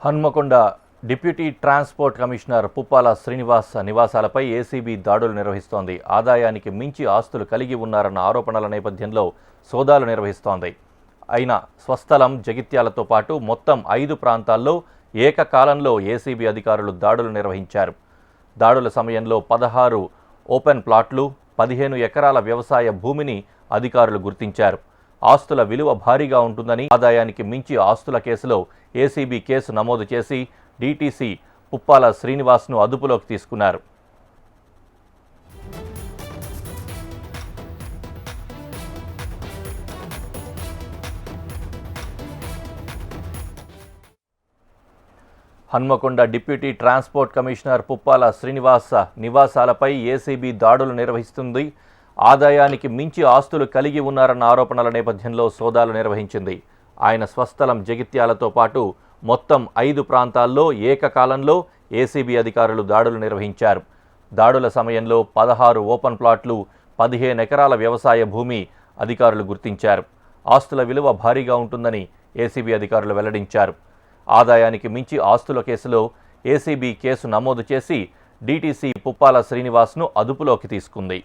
Hanamkonda deputy transport commissioner Puppala Srinivas నివాసాలపై ACB దాడులు నిర్వహిస్తోంది. ఆదాయానికి మించి ఆస్తులు కలిగి ఉన్నారన్న ఆరోపణల నేపథ్యంలో సోదాలు నిర్వహిస్తోంది. అయినా స్వస్థలం జగిత్యాలతో పాటు మొత్తం 5 ప్రాంతాల్లో ఏకకాలంలో ఏసీబీ అధికారులు దాడులు నిర్వహించారు. దాడుల సమయంలో 16 ఓపెన్ ప్లాట్లు, 15 ఎకరాల వ్యవసాయ భూమిని అధికారులు గుర్తించారు. ఆస్తుల విలువ భారీగా ఉంటుందని, ఆదాయానికి మించి ఆస్తుల కేసులో ఏసీబీ కేసు నమోదు చేసి డీటీసీ పుప్పాల శ్రీనివాస్ను అదుపులోకి తీసుకున్నారు. Hanamkonda deputy transport commissioner Puppala Srinivas నివాసాలపై ఏసీబీ దాడులు నిర్వహిస్తుంది. ఆదాయానికి మించి ఆస్తులు కలిగి ఉన్నారన్న ఆరోపణల నేపథ్యంలో సోదాలు నిర్వహించింది. ఆయన స్వస్థలం జగిత్యాలతో పాటు మొత్తం 5 ప్రాంతాల్లో ఏకకాలంలో ఏసీబీ అధికారులు దాడులు నిర్వహించారు. దాడుల సమయంలో 16 ఓపెన్ ప్లాట్లు, 15 ఎకరాల వ్యవసాయ భూమి అధికారులు గుర్తించారు. ఆస్తుల విలువ భారీగా ఉంటుందని ఏసీబీ అధికారులు వెల్లడించారు. ఆదాయానికి మించి ఆస్తుల కేసులో ఏసీబీ కేసు నమోదు చేసి డీటీసీ పుప్పాల శ్రీనివాస్ను అదుపులోకి తీసుకుంది.